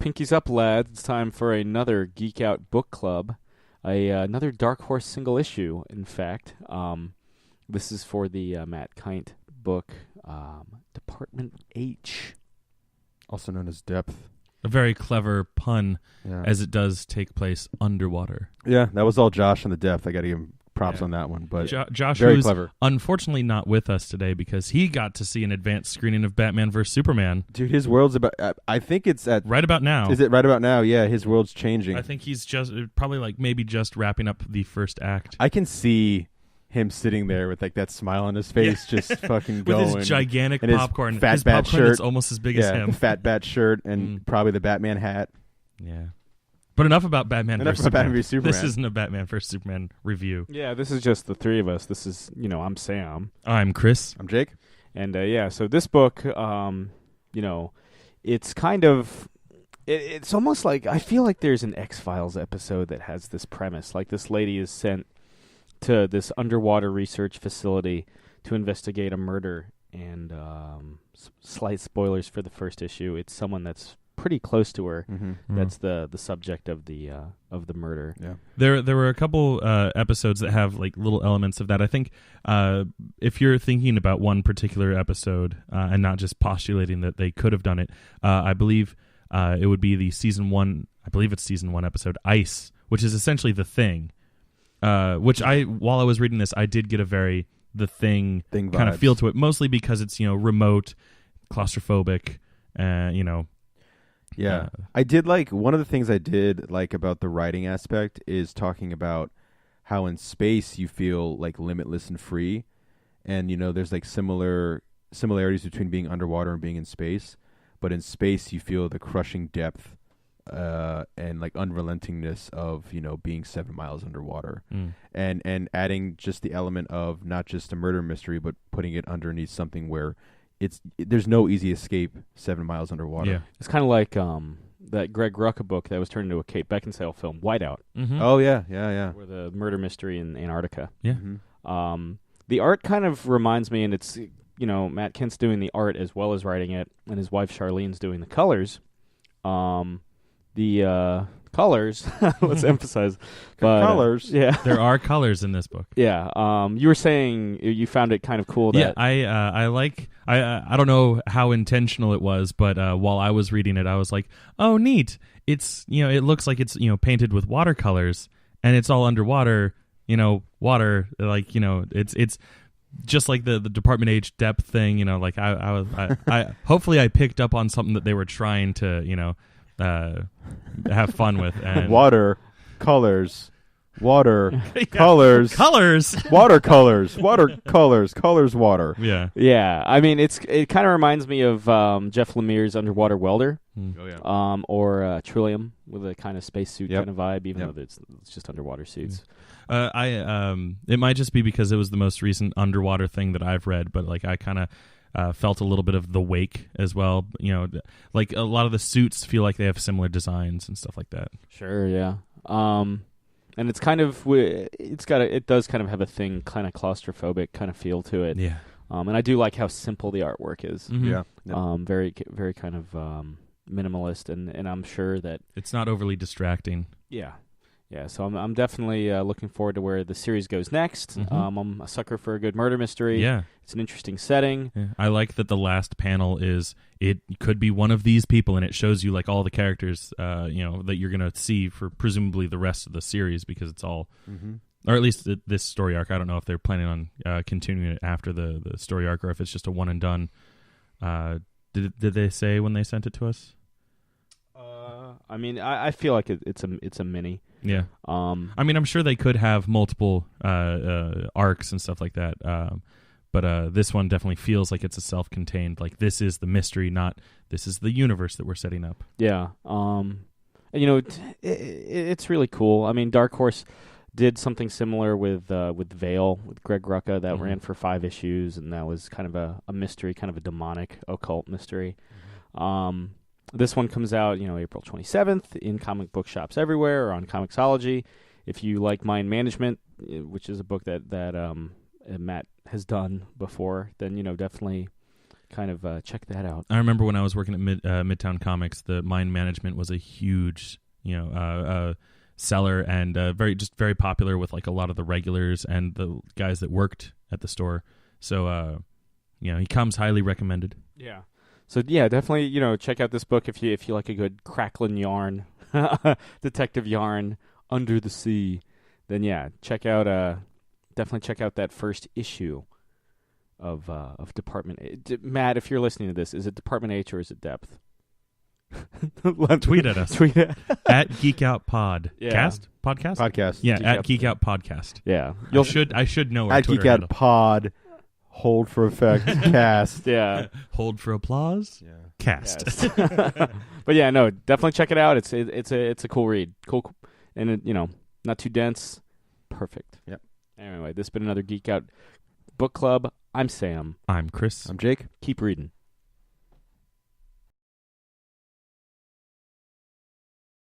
Pinkies up, lads. It's time for another Geek Out book club. Another Dark Horse single issue, in fact. This is for the Matt Kindt book, Department H. Also known as Dept. A very clever pun, Yeah. as it does take place underwater. Yeah, that was all Josh on the Dept. I got to give him props on that one. But Josh, very who's clever. Unfortunately not with us today because he got to see an advanced screening of Batman vs. Superman. Dude, his world's about... I think it's at... Right about now. Is it right about now? Yeah, his world's changing. I think he's just probably maybe just wrapping up the first act. I can see him sitting there with that smile on his face, just fucking with going. his gigantic and popcorn. His fat his bat popcorn shirt. is almost as big as him. Fat bat shirt and probably the Batman hat. Yeah. But enough about Batman vs. Superman. This isn't a Batman vs. Superman review. Yeah, this is just the three of us. This is, I'm Sam. I'm Chris. I'm Jake. And so this book, it's kind of... It's almost like... I feel like there's an X-Files episode that has this premise. Like this lady is sent to this underwater research facility to investigate a murder. And slight spoilers for the first issue. It's someone that's pretty close to her. That's the subject of the murder. Yeah. There were a couple episodes that have little elements of that. I think if you're thinking about one particular episode and not just postulating that they could have done it, I believe it would be the season 1. I believe it's season 1 episode Ice, which is essentially The Thing. Which while I was reading this, I did get a very The Thing kind of feel to it, mostly because it's remote, claustrophobic, Yeah. I did one of the things I did about the writing aspect is talking about how in space you feel limitless and free. And, there's similarities between being underwater and being in space. But in space you feel the crushing depth and unrelentingness of, being 7 miles underwater. And adding just the element of not just a murder mystery, but putting it underneath something where there's no easy escape 7 miles underwater. Yeah. It's kind of like that Greg Rucka book that was turned into a Kate Beckinsale film, Whiteout. Oh, yeah. Or the murder mystery in Antarctica. Yeah. The art kind of reminds me, and it's, Matt Kindt's doing the art as well as writing it, and his wife Charlene's doing the colors. The colors, let's emphasize. But, colors. Yeah. There are colors in this book. Yeah. You were saying you found it kind of cool. Yeah, that I don't know how intentional it was, but while I was reading it, I was like, oh, neat. It's, it looks like it's, painted with watercolors and it's all underwater, water, it's just like the Department H Dept thing, I hopefully I picked up on something that they were trying to, have fun with. And water colors, water colors, watercolors, water. Yeah. Yeah. I mean, it kind of reminds me of Jeff Lemire's Underwater Welder. Oh yeah. Or Trillium with a kind of spacesuit kind of vibe, even though it's just underwater suits. It might just be because it was the most recent underwater thing that I've read, but I kind of felt a little bit of The Wake as well. A lot of the suits feel like they have similar designs and stuff like that. Sure, yeah. And it's kind of it does kind of have a thing, kind of claustrophobic kind of feel to it. Yeah. And I do like how simple the artwork is. Mm-hmm. Yeah. Very very kind of minimalist, and I'm sure that it's not overly distracting. Yeah. Yeah, so I'm definitely looking forward to where the series goes next. I'm a sucker for a good murder mystery. Yeah. It's an interesting setting. Yeah. I like that the last panel it could be one of these people, and it shows you all the characters that you're going to see for presumably the rest of the series, because it's all, or at least this story arc. I don't know if they're planning on continuing it after the story arc, or if it's just a one and done. Did they say when they sent it to us? I mean, I feel like it's a mini. Yeah. I mean, I'm sure they could have multiple arcs and stuff like that. But this one definitely feels like it's a self-contained. This is the mystery, not this is the universe that we're setting up. Yeah. And it's really cool. I mean, Dark Horse did something similar with Veil with Greg Rucka that ran for 5 issues, and that was kind of a mystery, kind of a demonic occult mystery. This one comes out, April 27th in comic book shops everywhere or on Comixology. If you like Mind Management, which is a book that Matt has done before, then definitely kind of check that out. I remember when I was working at Midtown Comics, the Mind Management was a huge, seller and very popular with like a lot of the regulars and the guys that worked at the store. So, he comes highly recommended. Yeah. So yeah, definitely check out this book if you like a good crackling yarn, detective yarn under the sea. Then yeah, definitely check out that first issue of Department H. Matt, if you're listening to this, is it Department H or is it Dept? Tweet at us. Tweet at Geek Out Pod. Yeah. Podcast. Yeah, Geek at Out. Geek Out Podcast. Yeah. I should know our At Twitter Geek Out handle. Pod. Hold for effect. Cast. Yeah. Hold for applause. Yeah. Cast. Yes. But yeah, no, definitely check it out. It's a cool read. Cool, and not too dense. Perfect. Yep. Anyway, this has been another Geek Out Book Club. I'm Sam. I'm Chris. I'm Jake. Keep reading.